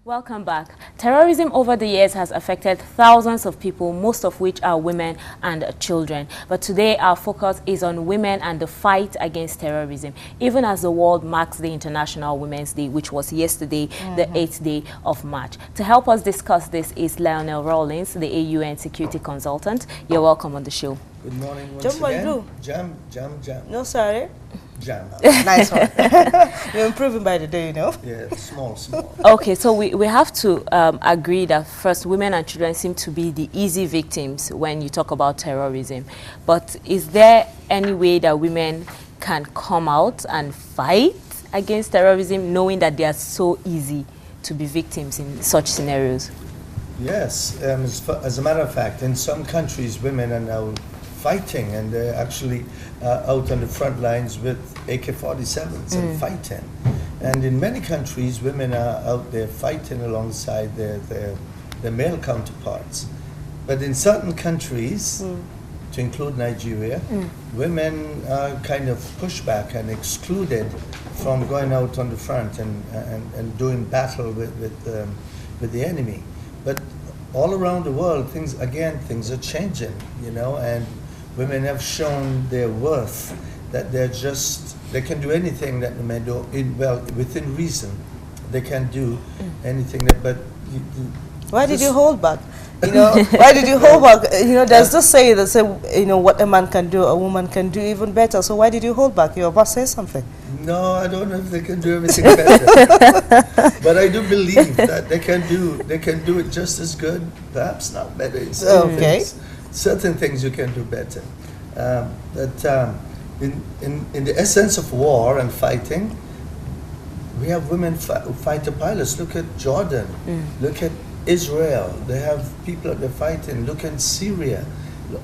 Welcome back. Terrorism over the years has affected thousands of people, most of which are women and children. But today our focus is on women and the fight against terrorism, even as the world marks the International Women's Day, which was yesterday, the 8th day of March. To help us discuss this is Lionel Rawlins, the AUN security consultant. You're welcome on the show. Good morning once again. Jam. No, sorry. Jam. Nice one. You're improving by the day, you know. Yeah, small. Okay, so we have to agree that first, women and children seem to be the easy victims when you talk about terrorism. But is there any way that women can come out and fight against terrorism, knowing that they are so easy to be victims in such scenarios? Yes, as a matter of fact, in some countries, women are now fighting, and they're actually out on the front lines with AK-47s and fighting. And in many countries, women are out there fighting alongside their male counterparts. But in certain countries, to include Nigeria, women are kind of pushed back and excluded from going out on the front and doing battle with the enemy. But all around the world, things are changing, you know, and women have shown their worth, that they can do anything that the men do, within reason. They can do anything but... Why did you hold back? You know, why did you hold back? You know, there's this saying that say, you know, what a man can do, a woman can do even better. So why did you hold back? Your boss says something. No, I don't know if they can do everything better. But I do believe that they can do it just as good, perhaps not better in certain things. Certain things you can do better. In the essence of war and fighting, we have women fighter pilots. Look at Jordan. Look at Israel. They have people that they're fighting. Look at Syria.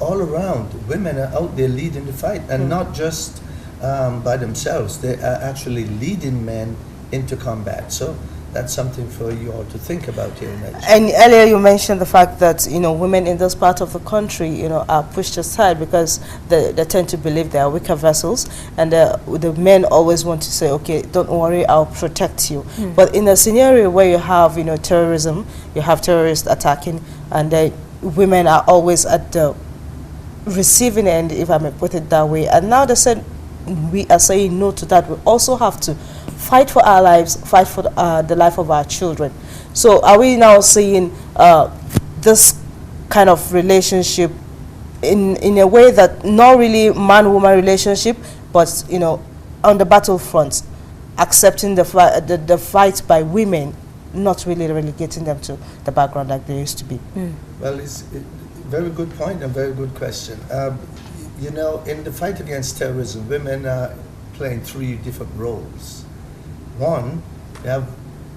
All around, women are out there leading the fight, and not just by themselves. They are actually leading men into combat. So that's something for you all to think about here in Nigeria. And earlier you mentioned the fact that, you know, women in this part of the country, you know, are pushed aside because they tend to believe they are weaker vessels, and the men always want to say, okay, don't worry, I'll protect you. But in a scenario where you have, you know, terrorism, you have terrorists attacking, and women are always at the receiving end, if I may put it that way. And now they said we are saying no to that. We also have to fight for our lives, fight for the life of our children. So are we now seeing this kind of relationship in a way that not really man-woman relationship, but, you know, on the battlefront, accepting the fight by women, not really relegating them to the background like they used to be? Well, it's a very good point and very good question. You know, in the fight against terrorism, women are playing three different roles. One, you have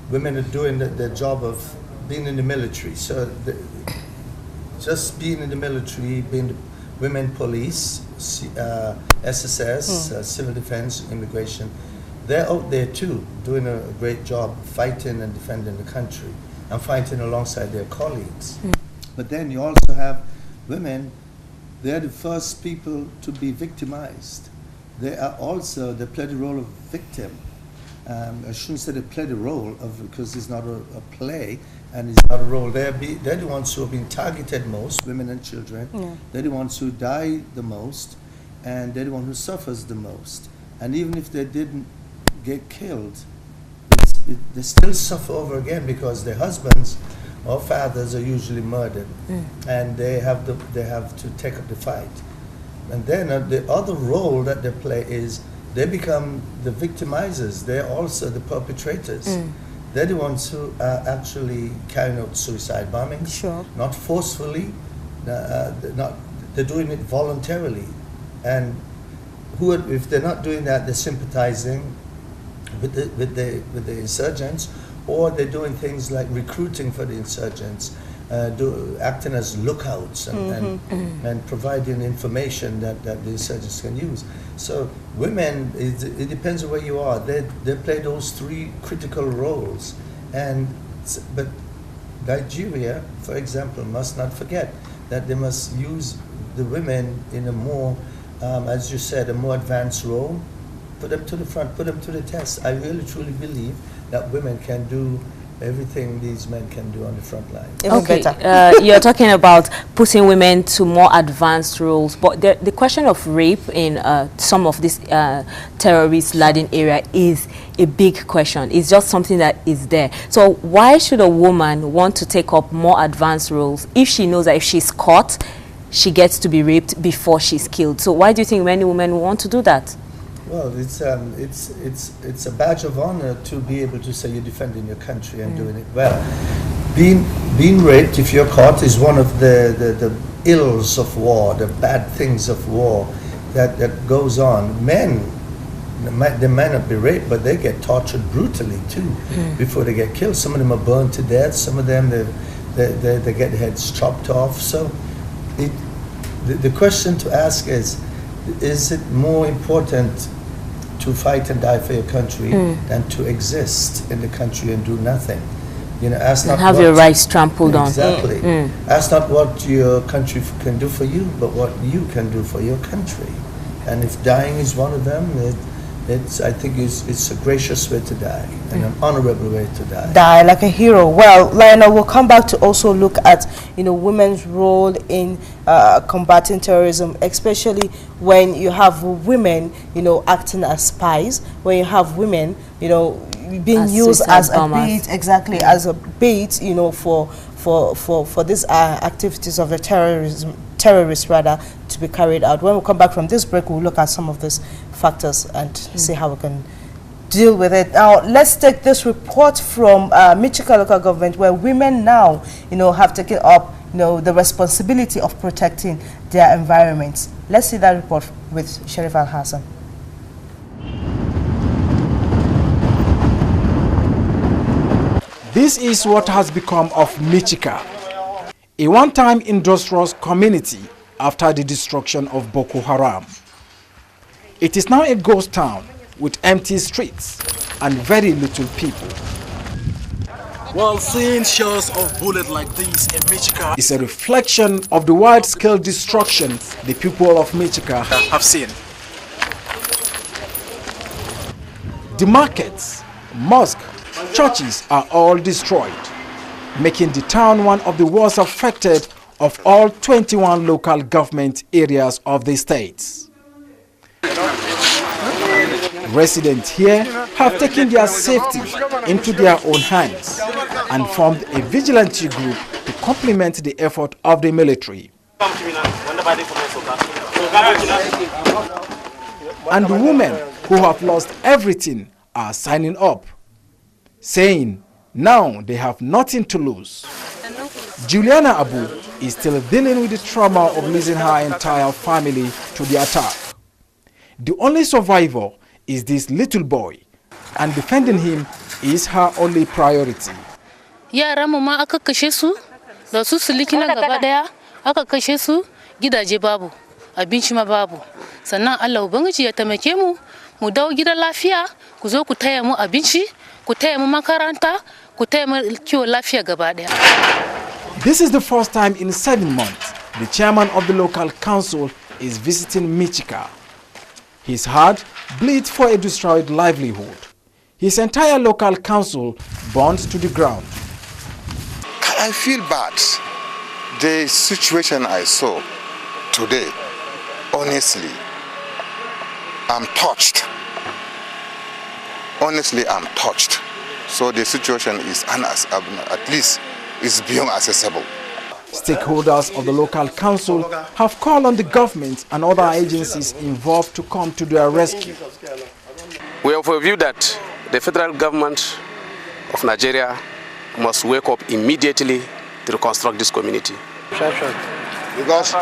women are doing the job of being in the military. So just being in the military, being the women police, SSS, civil defense, immigration, they're out there too, doing a great job fighting and defending the country and fighting alongside their colleagues. But then you also have women, they're the first people to be victimized. They play the role of victim. I shouldn't say they play the role of, because it's not a play and it's not a role. They're the ones who have been targeted most, women and children. They're the ones who die the most, and they're the one who suffers the most. And even if they didn't get killed, they still suffer over again because their husbands or fathers are usually murdered, and they have to take up the fight. And then the other role that they play is they become the victimizers. They're also the perpetrators. They're the ones who are actually carrying out suicide bombings. Sure. Not forcefully, they're doing it voluntarily. And if they're not doing that, they're sympathizing with the insurgents, or they're doing things like recruiting for the insurgents, acting as lookouts and providing information that the insurgents can use. So women, it depends on where you are. They play those three critical roles, but Nigeria, for example, must not forget that they must use the women in a more, as you said, a more advanced role. Put them to the front, put them to the test. I really truly believe that women can do everything these men can do on the front line. Okay, you're talking about putting women to more advanced roles, but the question of rape in some of this terrorist-laden area is a big question. It's just something that is there. So why should a woman want to take up more advanced roles if she knows that if she's caught, she gets to be raped before she's killed? So why do you think many women want to do that? Well, it's a badge of honor to be able to say you're defending your country and doing it well. Being raped, if you're caught, is one of the ills of war, the bad things of war that goes on. They might not be raped, but they get tortured brutally too before they get killed. Some of them are burned to death. Some of them they get heads chopped off. So the question to ask is it more important to fight and die for your country than to exist in the country and do nothing? You know, ask not have your rights trampled on. Exactly. Ask not what your country can do for you, but what you can do for your country. And if dying is one of them, I think it's a gracious way to die and an honorable way to die. Die like a hero. Well, Lionel, we'll come back to also look at, women's role in combating terrorism, especially when you have women, acting as spies, when you have women, being used as a bait, as a bait, for these activities of the terrorists rather to be carried out. When we come back from this break, we'll look at some of these factors and see how we can deal with it. Now, let's take this report from Michika local government, where women now, have taken up, the responsibility of protecting their environments. Let's see that report with Sheriff Al-Hassan. This is what has become of Michika, a one-time industrious community after the destruction of Boko Haram. It is now a ghost town with empty streets and very little people. Well, seeing shows of bullets like this in Michika is a reflection of the wide-scale destruction the people of Michika have seen. The markets, mosques, churches are all destroyed, making the town one of the worst affected of all 21 local government areas of the states. Residents here have taken their safety into their own hands and formed a vigilante group to complement the effort of the military. And the women who have lost everything are signing up, saying now they have nothing to lose. Juliana Abu is still dealing with the trauma of losing her entire family to the attack. The only survivor is this little boy, and defending him is her only priority. Yara mu ma aka kashe su, da su suliki na gaba daya, aka kashe su, gidaje babu, abinci ma babu. Sannan Allah ubangiji ya taimake mu, mu dawo gidan lafiya, ku zo ku taya mu abinci, ku taya mu makaranta, ku taya mu kiwo lafiya gaba daya. This is the first time in 7 months the chairman of the local council is visiting Michika. His heart bleeds for a destroyed livelihood. His entire local council burned to the ground. I feel bad. The situation I saw today, honestly, I'm touched. honestly, I'm touched. So the situation is at least is beyond accessible. Stakeholders of the local council have called on the government and other agencies involved to come to their rescue. We have a view that the federal government of Nigeria must wake up immediately to reconstruct this community. Because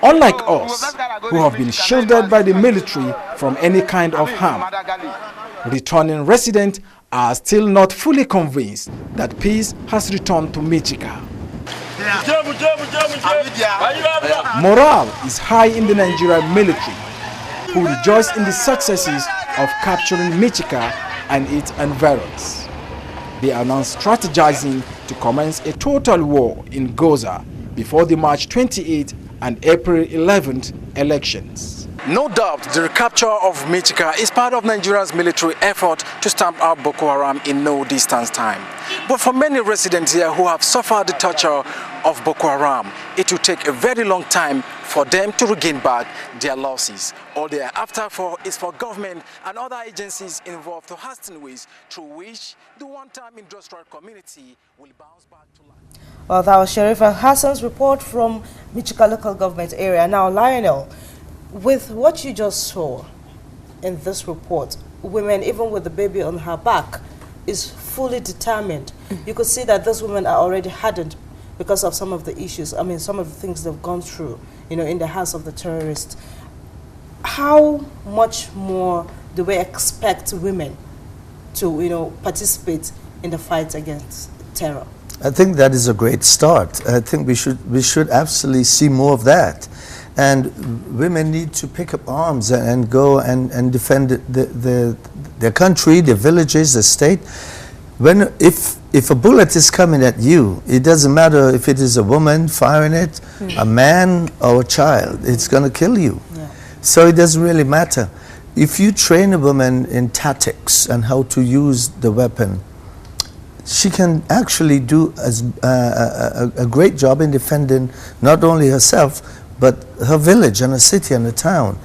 Unlike us, who have been shielded by the military from any kind of harm, returning residents are still not fully convinced that peace has returned to Michika. Morale is high in the Nigerian military, who rejoice in the successes of capturing Michika and its environs. They are now strategizing to commence a total war in Goza before the March 28th and April 11th elections. No doubt the recapture of Michika is part of Nigeria's military effort to stamp out Boko Haram in no distance time. But for many residents here who have suffered the torture of Boko Haram, it will take a very long time for them to regain back their losses. All they are after for is for government and other agencies involved to hasten ways through which the one-time industrial community will bounce back to life. Well, that was Sharifa Hassan's report from Michika local government area. Now, Lionel, with what you just saw in this report, women, even with the baby on her back, is fully determined. You could see that those women are already hardened because of some of the issues, I mean, some of the things they've gone through, you know, in the hands of the terrorists. How much more do we expect women to, you know, participate in the fight against terror? I think that is a great start. I think we should absolutely see more of that. And women need to pick up arms and go and defend their country, their villages, the state. If a bullet is coming at you, it doesn't matter if it is a woman firing it, a man or a child, it's going to kill you. Yeah. So it doesn't really matter. If you train a woman in tactics and how to use the weapon, she can actually do a great job in defending not only herself, but her village and her city and her town.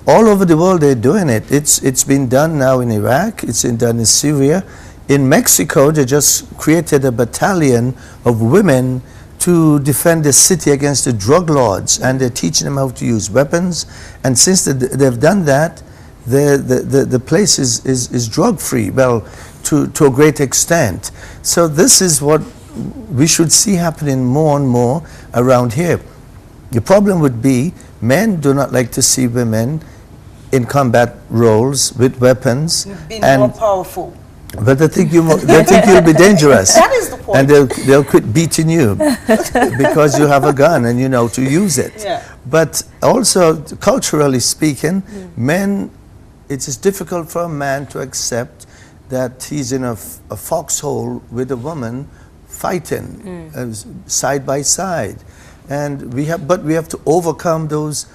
All over the world they're doing it. It's been done now in Iraq, it's been done in Syria. In Mexico, they just created a battalion of women to defend the city against the drug lords, and they're teaching them how to use weapons. And since they've done that, the place is drug-free, well, to a great extent. So this is what we should see happening more and more around here. The problem would be men do not like to see women in combat roles with weapons. Being more powerful. But they think you'll be dangerous. That is the point. And they'll quit beating you because you have a gun and you know to use it. Yeah. But also, culturally speaking, men, it is difficult for a man to accept that he's in a foxhole with a woman fighting side by side. And we have to overcome those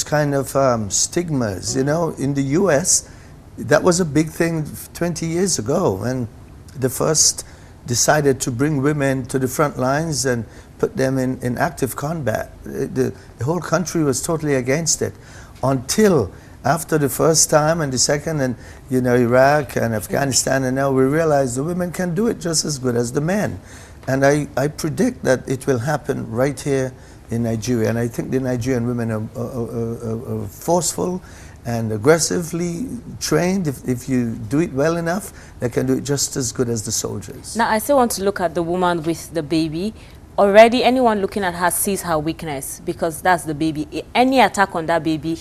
kind of stigmas. You know, in the U.S., that was a big thing 20 years ago, when they first decided to bring women to the front lines and put them in active combat. The whole country was totally against it, until after the first time and the second, and you know, Iraq and Afghanistan, and now we realize the women can do it just as good as the men. And I predict that it will happen right here in Nigeria. And I think the Nigerian women are forceful and aggressively trained. If you do it well enough, they can do it just as good as the soldiers. Now, I still want to look at the woman with the baby. Already, anyone looking at her sees her weakness, because that's the baby. Any attack on that baby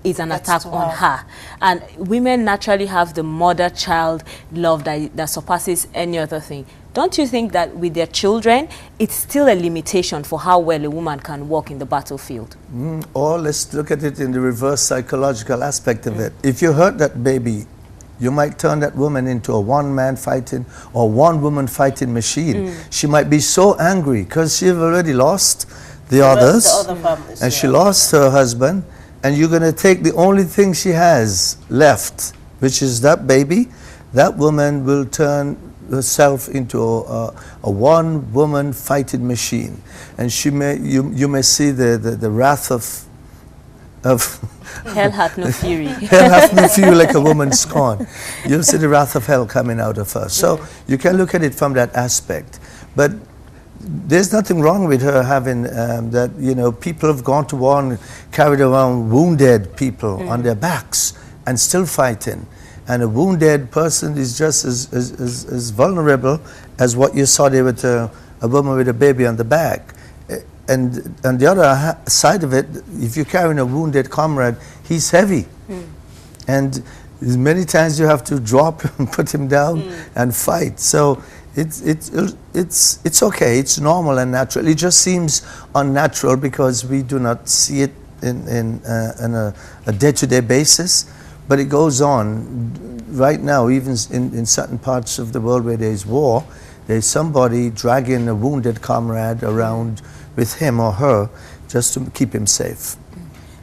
is an attack on her. And women naturally have the mother-child love that surpasses any other thing. Don't you think that with their children, it's still a limitation for how well a woman can walk in the battlefield? Or let's look at it in the reverse psychological aspect of it. If you hurt that baby, you might turn that woman into a one-man fighting or one-woman fighting machine. She might be so angry because she's already lost the others, the other families, and she lost her husband, and you're going to take the only thing she has left, which is that baby. That woman will turn herself into a one-woman fighting machine, and you may see the wrath of of hell hath no fury. Hell hath no fury like a woman scorned. You'll see the wrath of hell coming out of her. So you can look at it from that aspect. But there's nothing wrong with her having that, you know, people have gone to war and carried around wounded people on their backs and still fighting. And a wounded person is just as vulnerable as what you saw there with a woman with a baby on the back. And on the other side of it, if you're carrying a wounded comrade, he's heavy. And many times you have to drop him, put him down and fight. So it's okay, it's normal and natural. It just seems unnatural because we do not see it in a day-to-day basis, but it goes on right now. Even in certain parts of the world where there's war, there's somebody dragging a wounded comrade around with him or her just to keep him safe.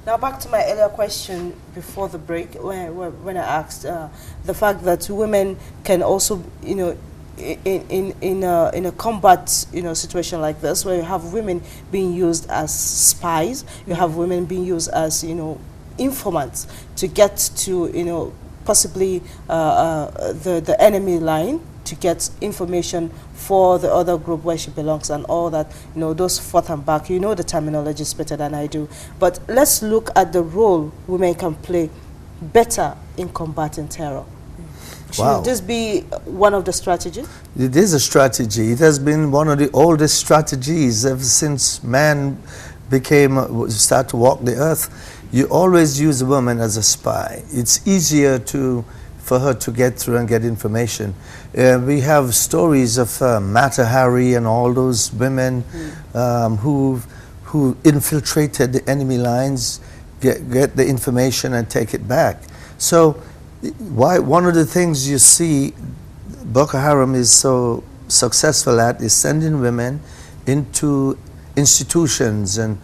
Now back to my earlier question before the break, when I asked the fact that women can also, you know, in a combat, you know, situation like this, where you have women being used as spies, you have women being used as, you know, informants to get to, you know, possibly the enemy line, to get information for the other group where she belongs and all that, you know, those forth and back. You know the terminology is better than I do. But let's look at the role women can play better in combating terror. Should this be one of the strategies? It is a strategy. It has been one of the oldest strategies ever since man started to walk the earth. You always use a woman as a spy. It's easier for her to get through and get information. We have stories of Mata Hari and all those women who infiltrated the enemy lines, get the information and take it back. So one of the things you see Boko Haram is so successful at is sending women into institutions and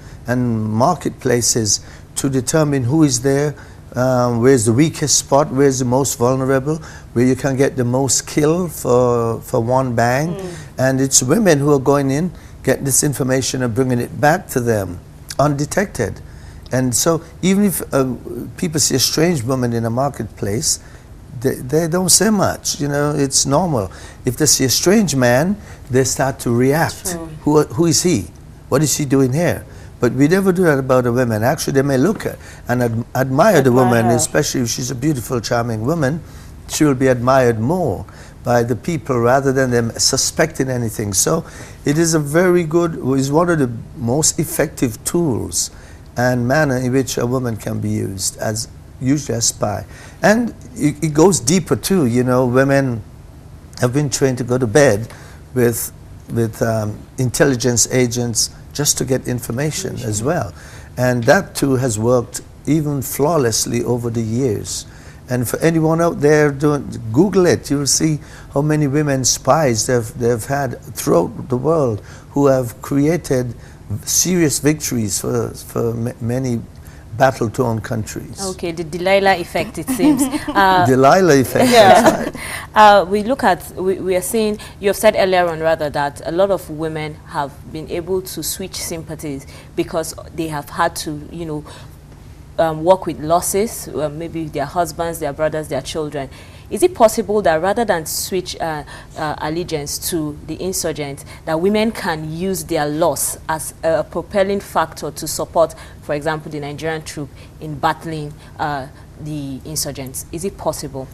marketplaces to determine who is there, where's the weakest spot, where's the most vulnerable, where you can get the most kill for one bang. And it's women who are going in, getting this information and bringing it back to them undetected. And so even if people see a strange woman in a marketplace, they don't say much, you know, it's normal. If they see a strange man, they start to react. Who is he? What is he doing here? But we never do that about a woman. Actually, they may look at and admire the woman, especially if she's a beautiful, charming woman. She will be admired more by the people rather than them suspecting anything. So it is a very good, is one of the most effective tools and manner in which a woman can be used as usually a spy. And it goes deeper too. You know, women have been trained to go to bed with intelligence agents just to get information as well. And that too has worked even flawlessly over the years. And for anyone out there, Google it. You'll see how many women spies they've had throughout the world who have created serious victories for many battle-torn countries. Okay, the Delilah effect, it seems. Delilah effect, that's right. We are seeing, you have said earlier on rather that a lot of women have been able to switch sympathies because they have had to, you know, work with losses, maybe their husbands, their brothers, their children. Is it possible that rather than switch allegiance to the insurgents, that women can use their loss as a propelling factor to support, for example, the Nigerian troop in battling the insurgents? Is it possible?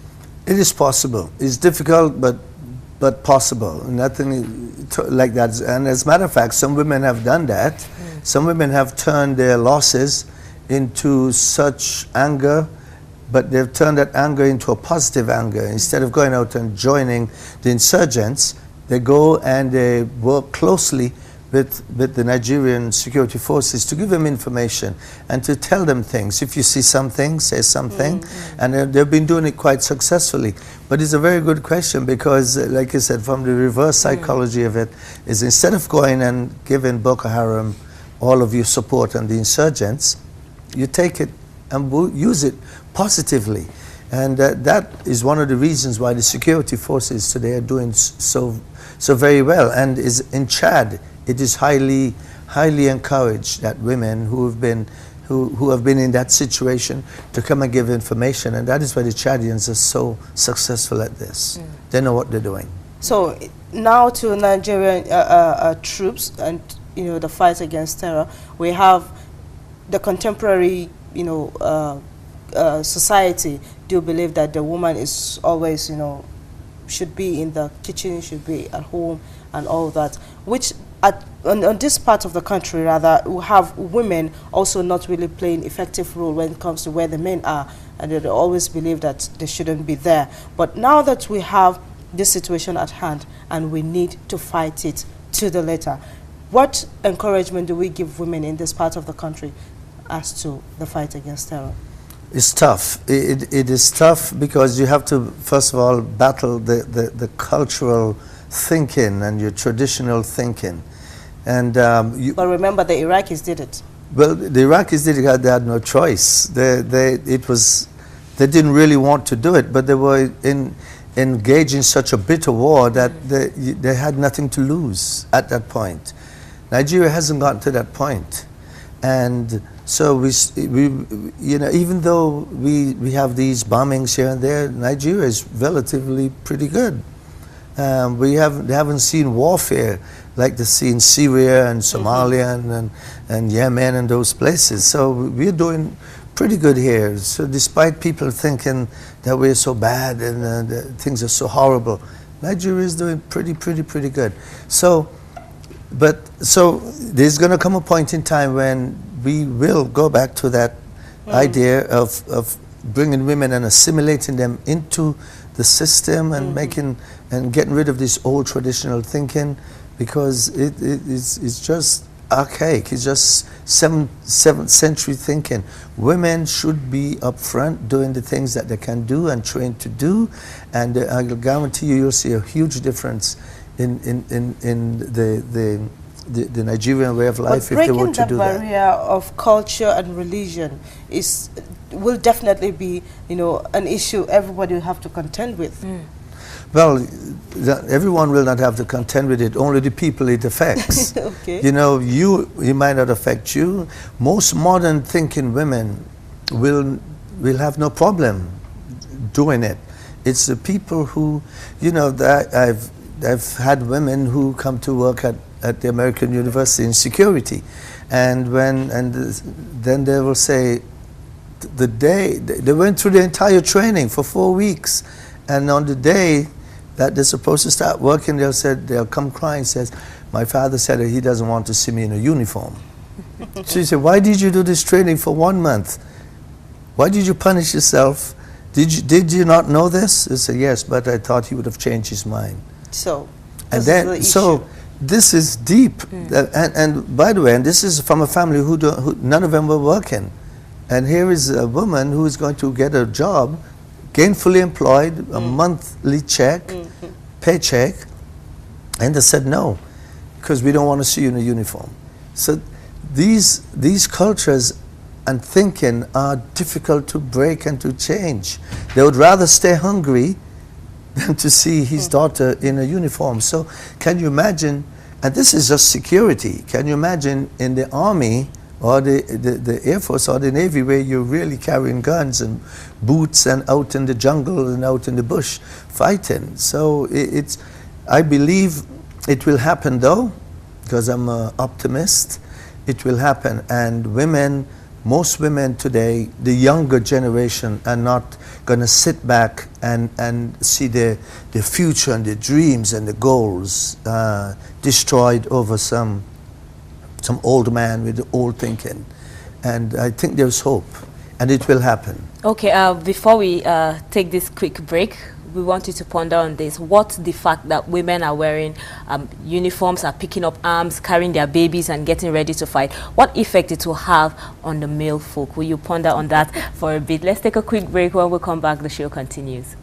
It is possible. It's difficult, but possible. Nothing like that. And as a matter of fact, some women have done that. Some women have turned their losses into such anger, but they've turned that anger into a positive anger. Instead of going out and joining the insurgents, they go and they work closely with the Nigerian security forces to give them information and to tell them things. If you see something, say something. And they've been doing it quite successfully. But it's a very good question because, like I said, from the reverse psychology of it, is instead of going and giving Boko Haram all of your support and the insurgents, you take it and use it positively. And that is one of the reasons why the security forces today are doing so very well. And is in Chad, it is highly encouraged that women who have been who have been in that situation to come and give information, and that is why the Chadians are so successful at this. They know what they're doing. So now to Nigerian troops and the fight against terror, we have the contemporary society do believe that the woman is always should be in the kitchen, should be at home and all that, which on this part of the country rather, we have women also not really playing effective role when it comes to where the men are, and they always believe that they shouldn't be there. But now that we have this situation at hand and we need to fight it to the letter, what encouragement do we give women in this part of the country as to the fight against terror? It's tough. It is tough because you have to, first of all, battle the cultural thinking and your traditional thinking. And but remember, the Iraqis did it. Well, the Iraqis did it. They had no choice. They didn't really want to do it, but they were engaged in such a bitter war that they had nothing to lose at that point. Nigeria hasn't gotten to that point, and so we even though we have these bombings here and there, Nigeria is relatively pretty good. They haven't seen warfare like they see in Syria and Somalia and Yemen and those places. So we're doing pretty good here. So despite people thinking that we're so bad and things are so horrible, Nigeria is doing pretty good. So there's going to come a point in time when we will go back to that idea of bringing women and assimilating them into the system and getting rid of this old traditional thinking, because it's just archaic. It's just 7th century thinking. Women should be up front doing the things that they can do and trained to do, and I'll guarantee you'll see a huge difference in the Nigerian way of life if they were to do that. Breaking the barrier of culture and religion will definitely be an issue everybody will have to contend with. Well, everyone will not have to contend with it, only the people it affects. Okay. It might not affect you. Most modern thinking women will have no problem doing it. It's the people who, I've had women who come to work at the American University in security, and then they will say the day they went through the entire training for 4 weeks, and on the day that they're supposed to start working, they'll come crying, says, my father said that he doesn't want to see me in a uniform. She said, why did you do this training for 1 month? Why did you punish yourself? Did you not know this? They said, yes, but I thought he would have changed his mind. So, this is deep. And by the way, and this is from a family who none of them were working. And here is a woman who is going to get a job, gainfully employed, a monthly paycheck, and they said no, because we don't want to see you in a uniform. So these cultures and thinking are difficult to break and to change. They would rather stay hungry than to see his daughter in a uniform. So can you imagine, and this is just security, can you imagine in the army or the Air Force or the Navy, where you're really carrying guns and boots and out in the jungle and out in the bush fighting? So I believe it will happen though, because I'm an optimist. It will happen, and most women today, the younger generation, are not going to sit back and see their future and their dreams and the goals destroyed over some old man with old thinking. And I think there's hope, and it will happen. Okay, before we take this quick break, we want you to ponder on this. What's the fact that women are wearing uniforms, are picking up arms, carrying their babies and getting ready to fight? What effect it will have on the male folk? Will you ponder on that for a bit? Let's take a quick break. When we come back, the show continues.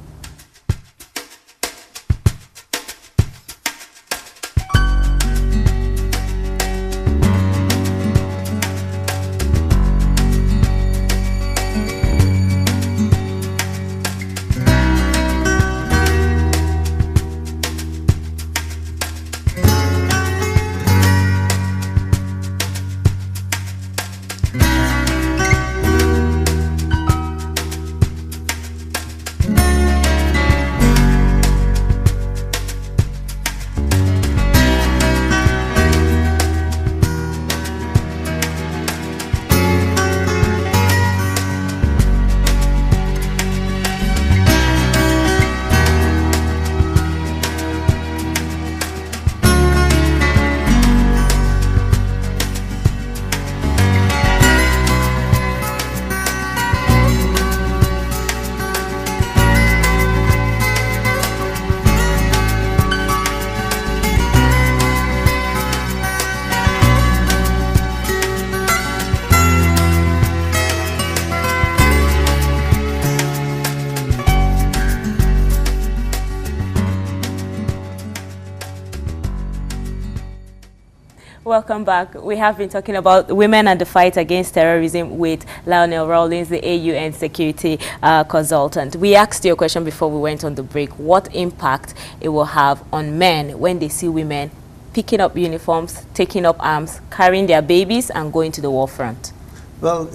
Welcome back. We have been talking about women and the fight against terrorism with Lionel Rawlins, the AUN security consultant. We asked you a question before we went on the break, what impact it will have on men when they see women picking up uniforms, taking up arms, carrying their babies and going to the war front? Well,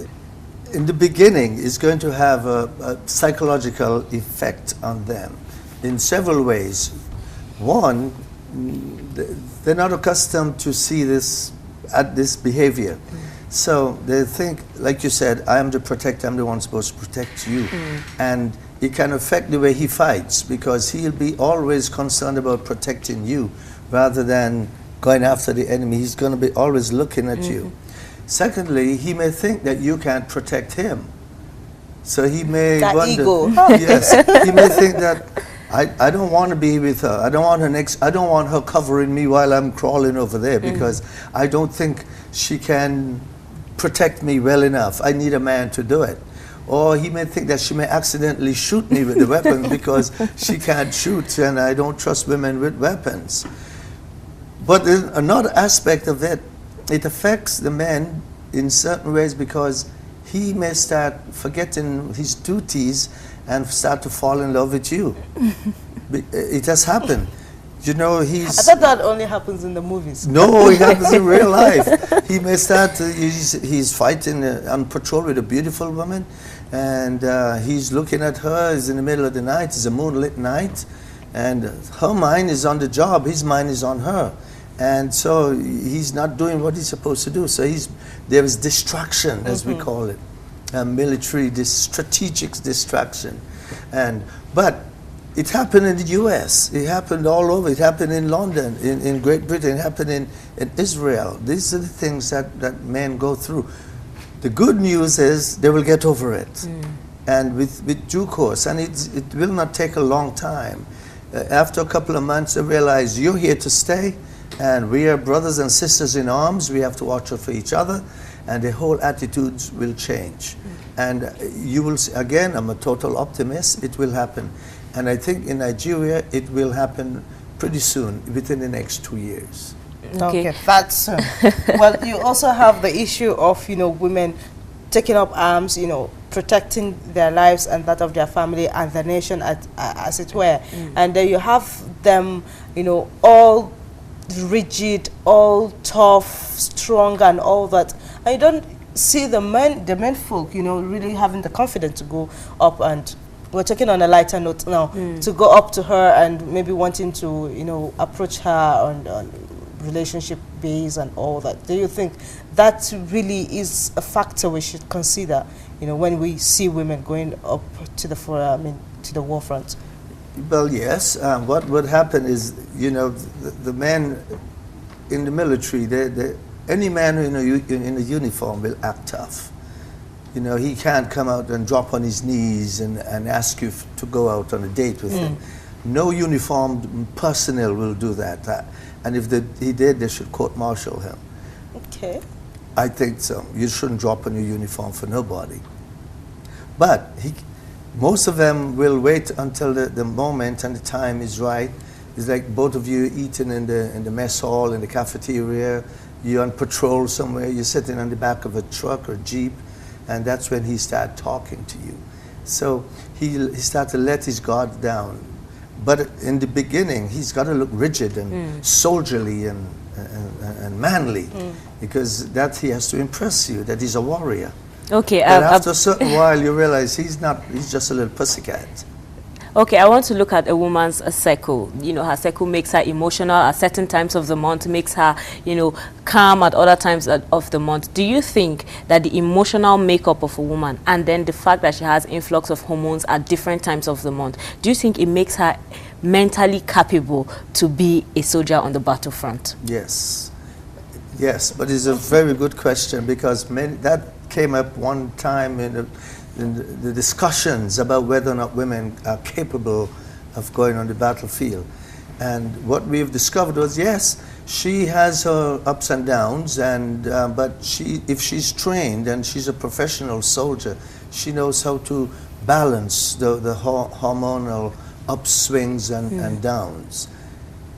in the beginning, it's going to have a psychological effect on them in several ways. One, they're not accustomed to see this behavior. So they think, like you said, I am the protector, I'm the one supposed to protect you. And it can affect the way he fights, because he'll be always concerned about protecting you rather than going after the enemy. He's going to be always looking at you. Secondly, he may think that you can't protect him. So he may wonder, ego. Yes, he may think that I don't want to be with her. I don't want her covering me while I'm crawling over there, because I don't think she can protect me well enough. I need a man to do it. Or he may think that she may accidentally shoot me with the weapon because she can't shoot, and I don't trust women with weapons. But there's another aspect of it. It affects the man in certain ways, because he may start forgetting his duties and start to fall in love with you. It has happened. You know, I thought that only happens in the movies. No, it happens in real life. He may start, he's fighting on patrol with a beautiful woman, and he's looking at her. It's in the middle of the night. It's a moonlit night, and her mind is on the job. His mind is on her. And so he's not doing what he's supposed to do. So there is distraction, as we call it, military, strategic distraction. But it happened in the U.S. It happened all over. It happened in London, in Great Britain. It happened in Israel. These are the things that men go through. The good news is they will get over it, and with due course. And it will not take a long time. After a couple of months, they realize you're here to stay, and we are brothers and sisters in arms. We have to watch out for each other, and the whole attitudes will change. And you will see, again, I'm a total optimist, it will happen. And I think in Nigeria, it will happen pretty soon, within the next 2 years. Okay, that's soon. Well, you also have the issue of, women taking up arms, protecting their lives and that of their family and the nation, as it were. And then you have them, all rigid, all tough, strong, and all that. And you don't see the men folk, really having the confidence to go up, and we're talking on a lighter note now, to go up to her and maybe wanting to, approach her on relationship base and all that. Do you think that really is a factor we should consider, when we see women going up to the war front? Well, yes. What would happen is, the men in the military, any man in a uniform will act tough. He can't come out and drop on his knees and ask you to go out on a date with him. No uniformed personnel will do that. And if he did, they should court-martial him. Okay. I think so. You shouldn't drop on your uniform for nobody. But most of them will wait until the moment and the time is right. It's like both of you eating in the mess hall, in the cafeteria. You're on patrol somewhere. You're sitting on the back of a truck or jeep, and that's when he started talking to you. So he started to let his guard down. But in the beginning, he's got to look rigid and soldierly and manly, because that he has to impress you, that he's a warrior. Okay. But after a certain while, you realize he's just a little pussycat. Okay, I want to look at a woman's cycle. Her cycle makes her emotional at certain times of the month, makes her, calm at other times of the month. Do you think that the emotional makeup of a woman, and then the fact that she has influx of hormones at different times of the month, do you think it makes her mentally capable to be a soldier on the battlefront? Yes. Yes, but it's a very good question, because that came up one time in the discussions about whether or not women are capable of going on the battlefield. And what we've discovered was, yes, she has her ups and downs, but if she's trained and she's a professional soldier, she knows how to balance the hormonal upswings and downs.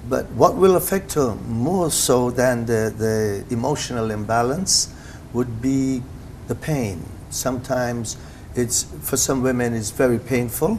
But what will affect her more so than the emotional imbalance would be the pain. Sometimes for some women it's very painful,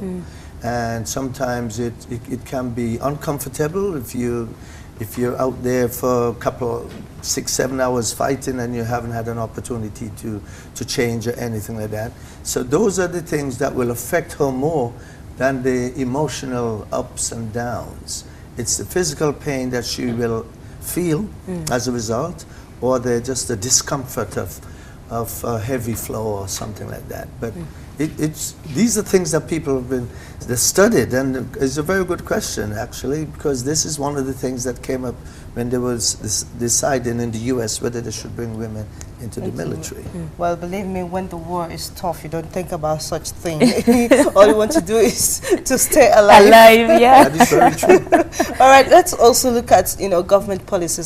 and sometimes it can be uncomfortable if you're out there for a couple, 6-7 hours fighting and you haven't had an opportunity to change or anything like that. So those are the things that will affect her more than the emotional ups and downs. It's the physical pain that she will feel as a result, or just the discomfort of a heavy flow or something like that. But these are things that people have been studied, and it's a very good question actually, because this is one of the things that came up when there was this deciding in the US whether they should bring women into the military. Well, believe me, when the war is tough, you don't think about such things. All you want to do is to stay alive. Yeah. That is very true. All right, let's also look at government policies.